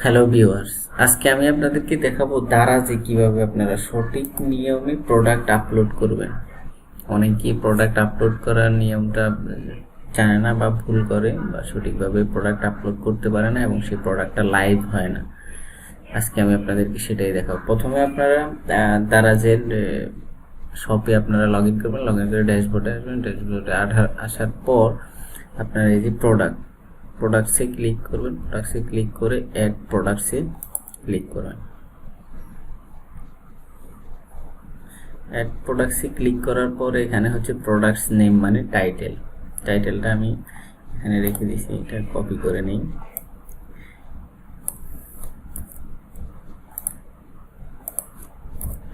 Hello viewers, আজকে আমি আপনাদেরকে দেখাবো দারাজে কিভাবে আপনারা সঠিক নিয়মে প্রোডাক্ট আপলোড করবেন। অনেকেই প্রোডাক্ট আপলোড করার নিয়মটা জানে না বা ভুল করে বা সঠিকভাবে প্রোডাক্ট আপলোড করতে পারে না এবং সেই প্রোডাক্টটা লাইভ হয় না। আজকে আমি আপনাদেরকে সেটাই দেখাবো। প্রথমে আপনারা দারাজের শপে আপনারা লগ ইন করবেন, লগ ইন করে ড্যাশবোর্ডে আসবেন। ড্যাশবোর্ডে আসার পর আপনারা এই যে প্রোডাক্টসে ক্লিক করবেন। প্রোডাক্টসে ক্লিক করে অ্যাড প্রোডাক্টসে ক্লিক করবেন। অ্যাড প্রোডাক্টসে ক্লিক করার পর এখানে হচ্ছে প্রোডাক্টস নেম মানে টাইটেলটা আমি এখানে রেখে দিয়েছি, এটা কপি করে নিই।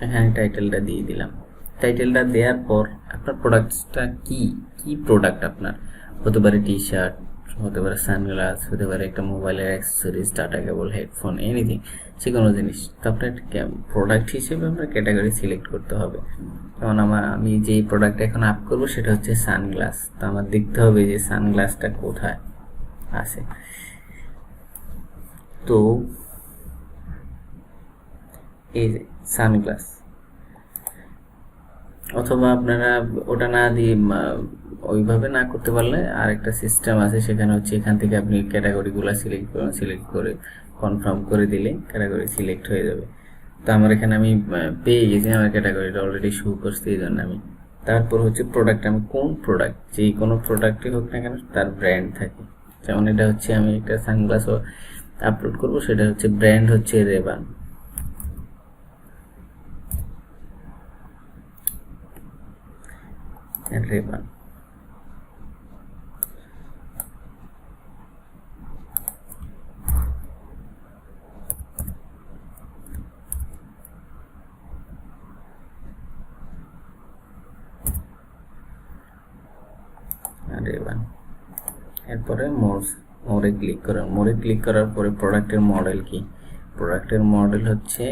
এখানে টাইটেলটা দিয়ে দিলাম। টাইটেলটা দেওয়ার পর আপনার প্রোডাক্টসটা কি প্রোডাক্ট আপনার হতে পারে, টি শার্ট হতে পারে, সানগ্লাস হতে পারে, একটা মোবাইলের accessories, data cable, headphone, anything, যে কোনো জিনিস। তো আপনার প্রোডাক্ট হিসেবে আপনার ক্যাটাগরি সিলেক্ট করতে হবে। যেমন আমি যেই প্রোডাক্ট এখন আপ করবো সেটা হচ্ছে সানগ্লাস। তো আমার দেখতে হবে যে সানগ্লাসটা কোথায় আছে। তো এই যে সানগ্লাস, অথবা আপনারা ওটা না দিয়ে ওইভাবে না করতে পারলে আরেকটা সিস্টেম আছে, সেখানে হচ্ছে এখান থেকে আপনি ক্যাটাগরিগুলো সিলেক্ট করবেন। সিলেক্ট করে কনফার্ম করে দিলে ক্যাটাগরি সিলেক্ট হয়ে যাবে। তো আমার এখানে আমি পেয়ে গেছি, আমার ক্যাটাগরিটা অলরেডি শো করছে, এই জন্য আমি। তারপর হচ্ছে প্রোডাক্ট, আমি কোন প্রোডাক্ট, যে কোনো প্রোডাক্টই হোক না কেন তার ব্র্যান্ড থাকে। যেমন এটা হচ্ছে আমি একটা সানগ্লাসও আপলোড করব, সেটা হচ্ছে ব্র্যান্ড হচ্ছে রেবান। রেবান রেবান এরপরে মোরে ক্লিক করার ক্লিক করার পরে প্রোডাক্টের মডেল কি, প্রোডাক্টের মডেল হচ্ছে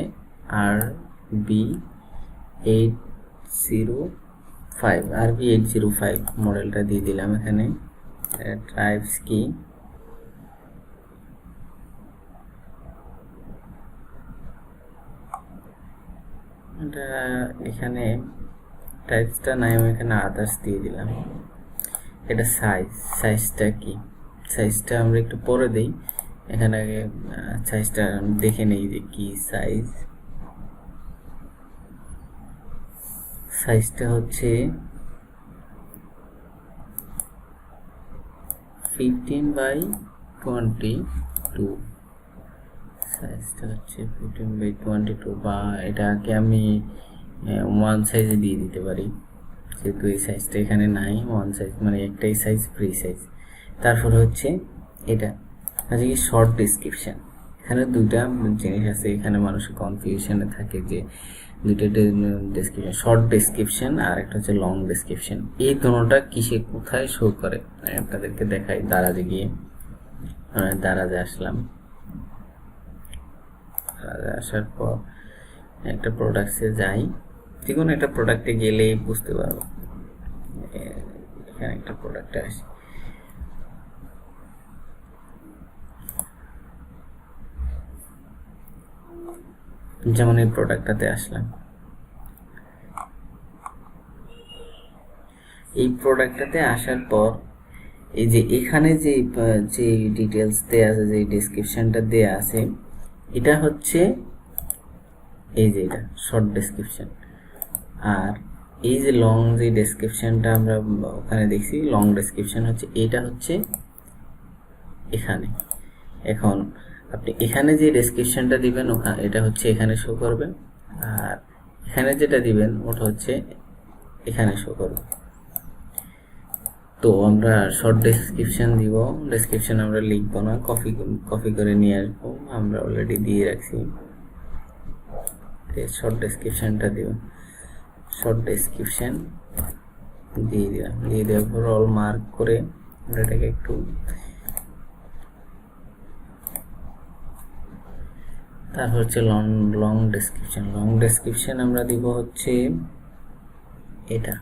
RB805 মডেলটা দিয়ে দিলাম এখানে। টাইপস কি, এটা এখানে টাইপসটা নাই, আমি এখানে আদার্স দিয়ে দিলাম। এটা সাইজটা কি, সাইজটা আমরা একটু পরে দেই। এখানে আগে সাইজটা দেখে নেই যে কি সাইজটা হচ্ছে 15/22, সাইজটা হচ্ছে 15/22, বা এটাকে আমি ওয়ান সাইজে দিয়ে দিতে পারি, যেহেতু এই সাইজটা এখানে নাই। ওয়ান সাইজ মানে একটাই সাইজ, ফ্রি সাইজ। তারপর হচ্ছে এটা আছে কি শর্ট ডেসক্রিপশন। এখানে দুইটা জিনিস আছে, এখানে মানুষের কনফিউশনে থাকে যে দুইটা ডেসক্রিপশন, শর্ট ডেসক্রিপশন আর একটা হচ্ছে লং ডেসক্রিপশন। এই দুটোটা কিসে কোথায় শো করে আমি আপনাদেরকে দেখাই। দারাজে গিয়ে দারাজে আসলাম। দারাজে আসার পর একটা প্রোডাক্টসে যাই, যে কোনো একটা প্রোডাক্টে গেলেই বুঝতে পারবো। এখানে একটা প্রোডাক্টে আসি, যেমন এই প্রোডাক্টটাতে আসলাম। এই প্রোডাক্টটাতে আসার পর এই যে এখানে যে ডিটেলস দেয়া আছে, যে ডেসক্রিপশনটা দেয়া আছে, এটা হচ্ছে এই যে এটা শর্ট ডেসক্রিপশন। আর এই যে লং যে ডেসক্রিপশনটা আমরা ওখানে দেখছি, লং ডেসক্রিপশন হচ্ছে এটা হচ্ছে এখানে। এখন আপনি এখানে যে ডেসক্রিপশনটা দিবেন এটা হচ্ছে এখানে শো করবে, আর এখানে যেটা দিবেন ওটা হচ্ছে এখানে শো করবে। তো আমরা শর্ট ডেসক্রিপশন দিব, ডেসক্রিপশন আমরা লিখবো না, কপি করে নিয়ে আসবো, আমরা অলরেডি দিয়ে রাখছি। শর্ট ডেসক্রিপশনটা দিব, শর্ট ডেসক্রিপশন দিয়ে দিলাম। দিয়ে দেওয়ার পর অল মার্ক করে আমরা এটাকে একটু, তারপর হচ্ছে লং ডেসক্রিপশন আমরা দিব হচ্ছে এটা,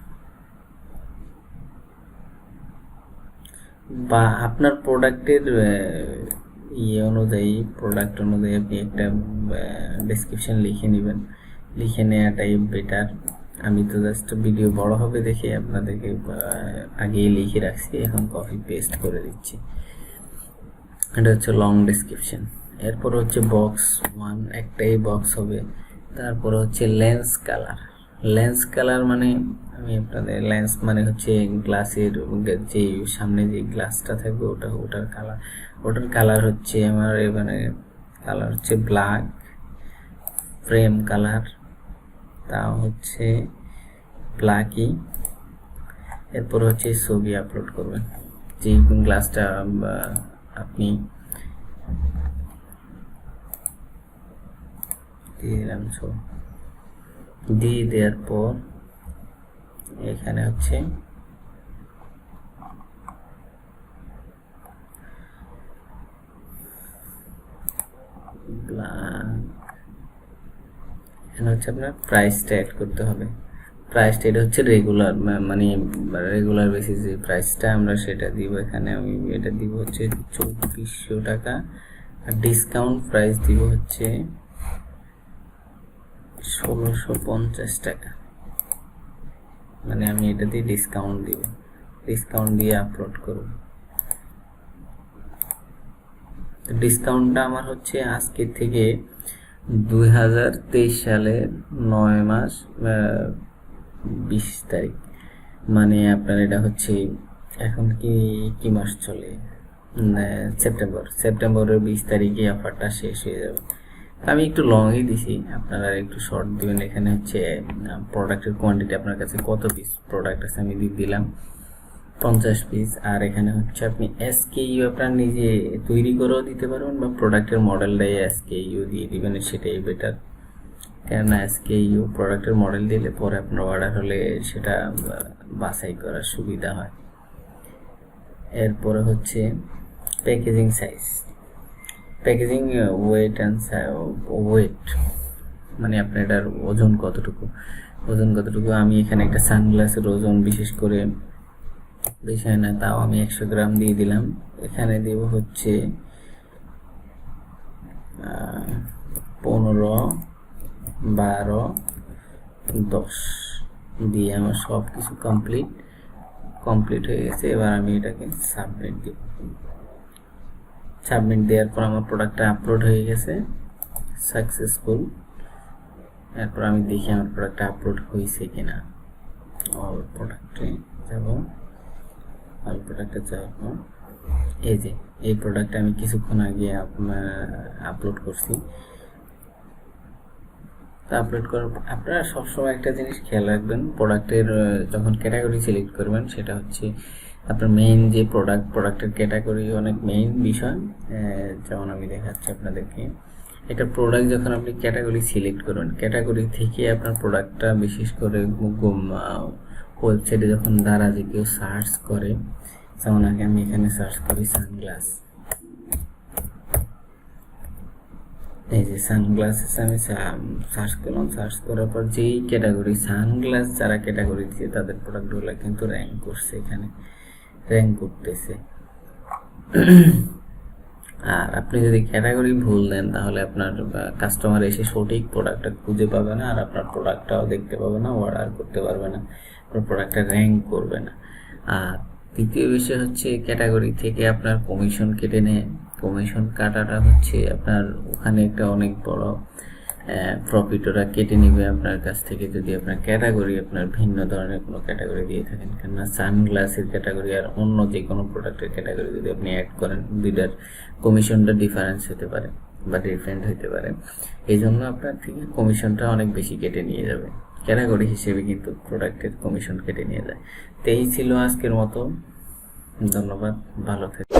বা আপনার প্রোডাক্টের ইয়ে অনুযায়ী, প্রোডাক্ট অনুযায়ী আপনি একটা ডেসক্রিপশন লিখে নেবেন। লিখে নেওয়াটাই বেটার। আমি তো জাস্ট ভিডিও বড় হবে দেখে আপনাদেরকে আগেই লিখে রাখছি, এখন কপি পেস্ট করে দিচ্ছি। এটা হচ্ছে লং ডেসক্রিপশন। এরপর হচ্ছে বক্স 1, একটাই বক্স হবে। তারপর হচ্ছে লেন্স কালার। লেন্স কালার মানে আমি আপনাদের, লেন্স মানে হচ্ছে গ্লাসের যে সামনে যে গ্লাসটা থাকবে ওটার কালার। ওটার কালার হচ্ছে আমার এখানে কালার হচ্ছে ব্ল্যাক। ফ্রেম কালার তা হচ্ছে ব্ল্যাকই। এরপর হচ্ছে ছবি আপলোড করবেন। যে গ্লাসটা আপনি দিয়ে দিলাম, দিয়ে দেওয়ার পর এখানে হচ্ছে এখানে হচ্ছে আপনার প্রাইসটা অ্যাড করতে হবে। প্রাইসটা এটা হচ্ছে রেগুলার, মানে রেগুলার বেসিস যে প্রাইসটা আমরা সেটা দিব। এখানে আমি এটা দিব হচ্ছে 2400 টাকা, আর ডিসকাউন্ট প্রাইস দিব হচ্ছে 1650 টাকা। মানে আমি এটা দিয়ে ডিসকাউন্ট দিব, ডিসকাউন্ট দিয়ে আপলোড করব। ডিসকাউন্টটা আমার হচ্ছে আজকে থেকে 2023 সালের 9 মাস 20 তারিখ। মানে আপনার এটা হচ্ছে এখন কি মাস চলে, সেপ্টেম্বরের 20 তারিখে অফারটা শেষ হয়ে যাবে। আমি একটু লংই দিছি, আপনারা একটু শর্ট দিবেন। এখানে হচ্ছে প্রোডাক্টের কোয়ান্টিটি আপনার কাছে কত পিস প্রোডাক্ট আছে আমি দিয়ে দিলাম 50 পিস। আর এখানে হচ্ছে আপনি SKU আপনার নিজে তৈরি করেও দিতে পারবেন, বা প্রোডাক্টের মডেলটাই SKU দিয়ে দিবেন, সেটাই বেটার। কেননা SKU প্রোডাক্টের মডেল দিলে পরে আপনার অর্ডার হলে সেটা বাছাই করার সুবিধা হয়। এরপরে হচ্ছে প্যাকেজিং সাইজ, প্যাকেজিং ওয়েট মানে আপনার এটার ওজন কতটুকু। আমি এখানে একটা সানগ্লাসের ওজন বিশেষ করে বেশি হয় না, তাও আমি 100 গ্রাম দিয়ে দিলাম। এখানে দেব হচ্ছে 15, 12, 10 দিয়ে আমার সব কিছু কমপ্লিট হয়ে গেছে। এবার আমি এটাকে সাবমিট দিব। সাবমিট দেওয়ার পর আমার প্রোডাক্টটা আপলোড হয়ে গেছে সাকসেসফুল। এরপর আমি দেখি আমার প্রোডাক্টটা আপলোড হয়েছে কিনা। অল প্রোডাক্টে যাব, অল প্রোডাক্টে যাওয়ার পর এই যে এই প্রোডাক্টটা আমি কিছুক্ষণ আগে আপলোড করছি। তা আপলোড করার আপনারা সবসময় একটা জিনিস খেয়াল রাখবেন, প্রোডাক্টের যখন ক্যাটাগরি সিলেক্ট করবেন সেটা হচ্ছে আপনার মেইন যে প্রোডাক্টের ক্যাটাগরি অনেক মেইন বিষয়। যেমন আমি দেখাচ্ছি আপনাদেরকে, একটা প্রোডাক্ট যখন আপনি ক্যাটাগরি সিলেক্ট করবেন, ক্যাটাগরি থেকে আপনার প্রোডাক্টটা বিশেষ করে ওয়েবসাইটে যখন দারাজে কেউ সার্চ করে, যেমন আগে আমি এখানে সার্চ করি সানগ্লাস, এই যে সানগ্লাসেস আমি সার্চ করলাম। সার্চ করার পর যেই ক্যাটাগরি সানগ্লাস যারা ক্যাটাগরি দিচ্ছে তাদের প্রোডাক্টগুলো কিন্তু র্যাঙ্ক করছে, এখানে র্যাঙ্ক করতেছে। আর আপনি যদি ক্যাটাগরি ভুল দেন তাহলে আপনার কাস্টমার এসে সঠিক প্রোডাক্টটা খুঁজে পাবে না, আর আপনার প্রোডাক্টটাও দেখতে পাবে না, অর্ডার করতে পারবে না, আপনার প্রোডাক্টটা র্যাঙ্ক করবে না। আর দ্বিতীয় বিষয় হচ্ছে ক্যাটাগরি থেকে আপনার কমিশন কেটে নেয়। কমিশন কাটাটা হচ্ছে আপনার ওখানে একটা অনেক বড় প্রফিট ওরা কেটে নেবে আপনার কাছ থেকে, যদি আপনার ক্যাটাগরি আপনার ভিন্ন ধরনের কোনো ক্যাটাগরি দিয়ে থাকেন। কেননা সানগ্লাসের ক্যাটাগরি আর অন্য যে কোনো প্রোডাক্টের ক্যাটাগরি যদি আপনি অ্যাড করেন, দুইটার কমিশনটা ডিফারেন্স হতে পারে বা ডিফারেন্ট হতে পারে। এই জন্য আপনার থেকে কমিশনটা অনেক বেশি কেটে নিয়ে যাবে, ক্যাটাগরি হিসেবে কিন্তু প্রোডাক্টের কমিশন কেটে নিয়ে যায়। তো এই ছিল আজকের মতো, ধন্যবাদ, ভালো থাকবেন।